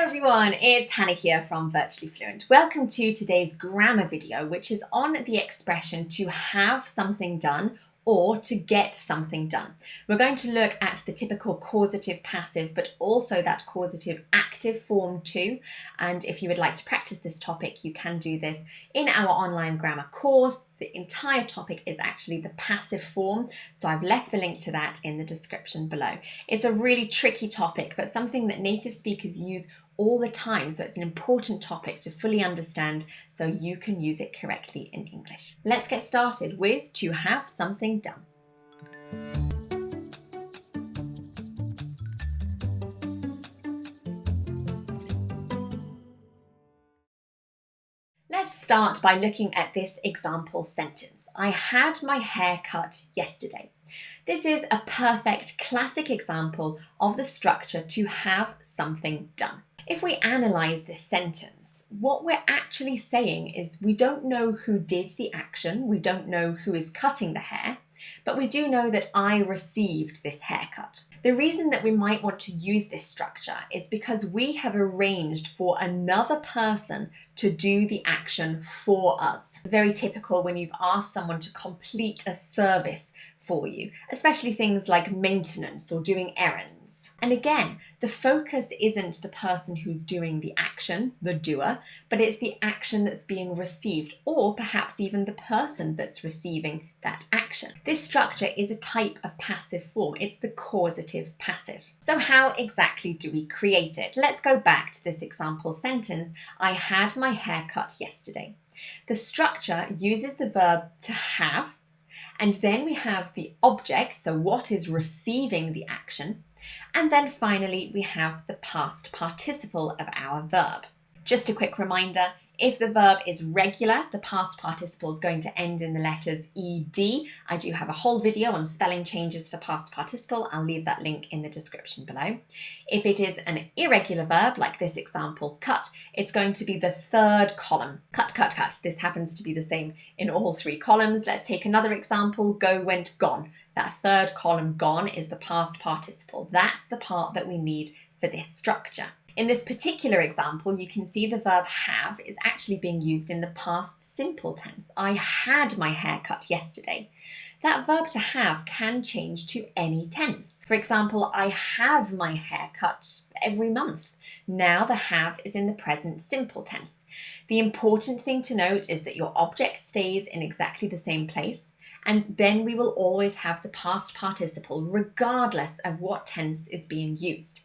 everyone, it's Hannah here from Virtually Fluent. Welcome to today's grammar video, which is on the expression to have something done or to get something done. We're going to look at the typical causative passive, but also that causative active form too. And if you would like to practice this topic, you can do this in our online grammar course. The entire topic is actually the passive form, so I've left the link to that in the description below. It's a really tricky topic, but something that native speakers use all the time, so it's an important topic to fully understand so you can use it correctly in English. Let's get started with to have something done. Let's start by looking at this example sentence. I had my hair cut yesterday. This is a perfect classic example of the structure to have something done. If we analyze this sentence, what we're actually saying is we don't know who did the action, we don't know who is cutting the hair, but we do know that I received this haircut. The reason that we might want to use this structure is because we have arranged for another person to do the action for us. Very typical when you've asked someone to complete a service for you, especially things like maintenance or doing errands. And again, the focus isn't the person who's doing the action, the doer, but it's the action that's being received, or perhaps even the person that's receiving that action. This structure is a type of passive form. It's the causative passive. So how exactly do we create it? Let's go back to this example sentence. I had my hair cut yesterday. The structure uses the verb to have, and then we have the object, so what is receiving the action, and then finally we have the past participle of our verb. Just a quick reminder, if the verb is regular, the past participle is going to end in the letters ed. I do have a whole video on spelling changes for past participle. I'll leave that link in the description below. If it is an irregular verb, like this example, cut, it's going to be the third column. Cut, cut, cut. This happens to be the same in all three columns. Let's take another example. Go, went, gone. That third column, gone, is the past participle. That's the part that we need for this structure. In this particular example, you can see the verb have is actually being used in the past simple tense. I had my hair cut yesterday. That verb to have can change to any tense. For example, I have my hair cut every month. Now the have is in the present simple tense. The important thing to note is that your object stays in exactly the same place, and then we will always have the past participle regardless of what tense is being used.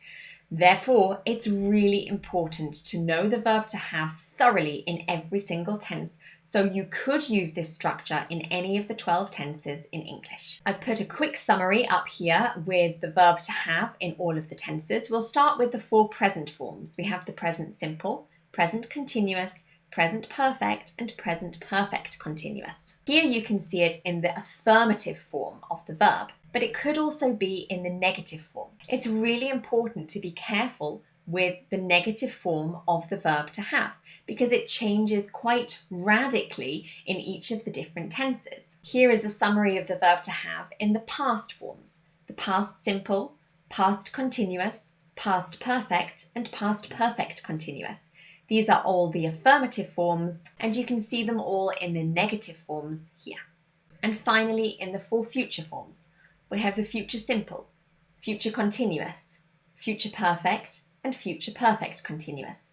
Therefore, it's really important to know the verb to have thoroughly in every single tense, so you could use this structure in any of the 12 tenses in English. I've put a quick summary up here with the verb to have in all of the tenses. We'll start with the four present forms. We have the present simple, present continuous, present perfect, and present perfect continuous. Here you can see it in the affirmative form of the verb, but it could also be in the negative form. It's really important to be careful with the negative form of the verb to have because it changes quite radically in each of the different tenses. Here is a summary of the verb to have in the past forms: the past simple, past continuous, past perfect, and past perfect continuous. These are all the affirmative forms, and you can see them all in the negative forms here. And finally, in the four future forms, we have the future simple, future continuous, future perfect, and future perfect continuous.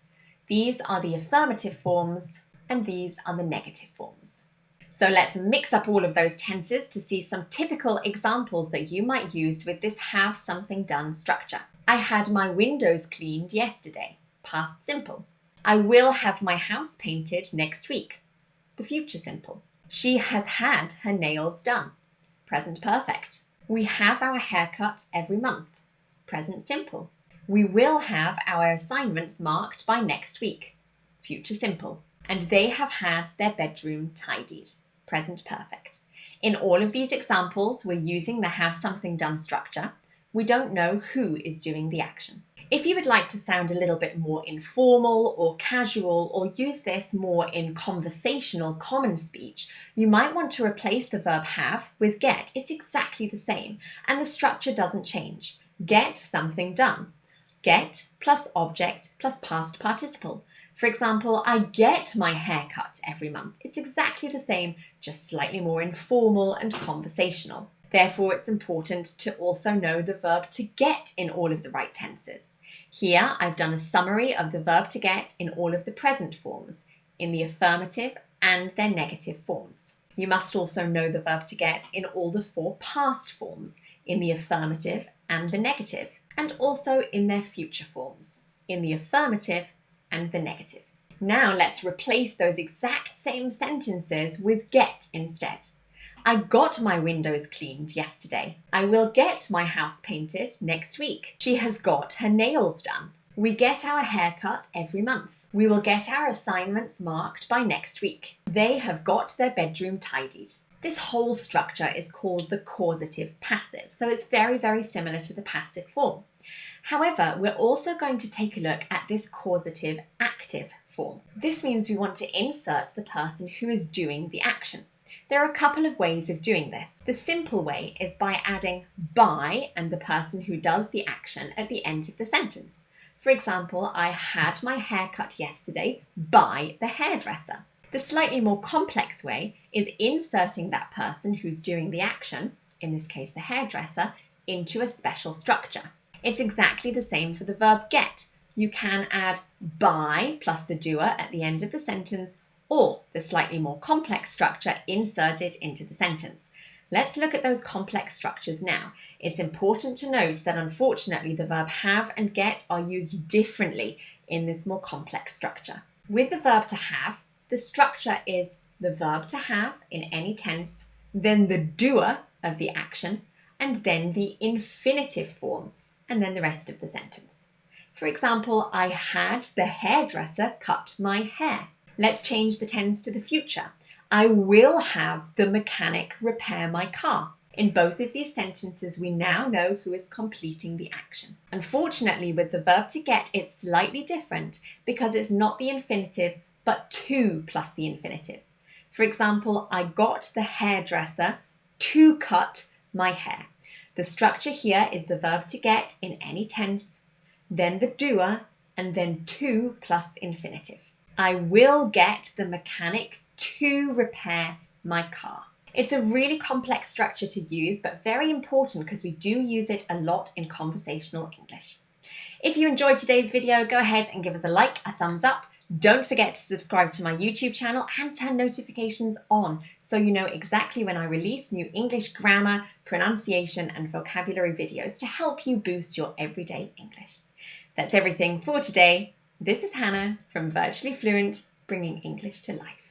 These are the affirmative forms, and these are the negative forms. So let's mix up all of those tenses to see some typical examples that you might use with this have something done structure. I had my windows cleaned yesterday, past simple. I will have my house painted next week, the future simple. She has had her nails done, present perfect. We have our haircut every month, present simple. We will have our assignments marked by next week, future simple. And they have had their bedroom tidied, present perfect. In all of these examples, we're using the have something done structure. We don't know who is doing the action. If you would like to sound a little bit more informal or casual or use this more in conversational common speech, you might want to replace the verb have with get. It's exactly the same and the structure doesn't change. Get something done. Get plus object plus past participle. For example, I get my hair cut every month. It's exactly the same, just slightly more informal and conversational. Therefore, it's important to also know the verb to get in all of the right tenses. Here, I've done a summary of the verb to get in all of the present forms, in the affirmative and their negative forms. You must also know the verb to get in all the 4 past forms, in the affirmative and the negative, and also in their future forms, in the affirmative and the negative. Now let's replace those exact same sentences with get instead. I got my windows cleaned yesterday. I will get my house painted next week. She has got her nails done. We get our hair cut every month. We will get our assignments marked by next week. They have got their bedroom tidied. This whole structure is called the causative passive, so it's very, very similar to the passive form. However, we're also going to take a look at this causative active form. This means we want to insert the person who is doing the action. There are a couple of ways of doing this. The simple way is by adding by and the person who does the action at the end of the sentence. For example, I had my hair cut yesterday by the hairdresser. The slightly more complex way is inserting that person who's doing the action, in this case the hairdresser, into a special structure. It's exactly the same for the verb get. You can add by plus the doer at the end of the sentence, or the slightly more complex structure inserted into the sentence. Let's look at those complex structures now. It's important to note that unfortunately the verb have and get are used differently in this more complex structure. With the verb to have, the structure is the verb to have in any tense, then the doer of the action, and then the infinitive form, and then the rest of the sentence. For example, I had the hairdresser cut my hair. Let's change the tense to the future. I will have the mechanic repair my car. In both of these sentences, we now know who is completing the action. Unfortunately, with the verb to get, it's slightly different because it's not the infinitive, but to plus the infinitive. For example, I got the hairdresser to cut my hair. The structure here is the verb to get in any tense, then the doer, and then to plus infinitive. I will get the mechanic to repair my car. It's a really complex structure to use, but very important because we do use it a lot in conversational English. If you enjoyed today's video, go ahead and give us a like, a thumbs up. Don't forget to subscribe to my YouTube channel and turn notifications on so you know exactly when I release new English grammar, pronunciation, and vocabulary videos to help you boost your everyday English. That's everything for today. This is Hannah from Virtually Fluent, bringing English to life.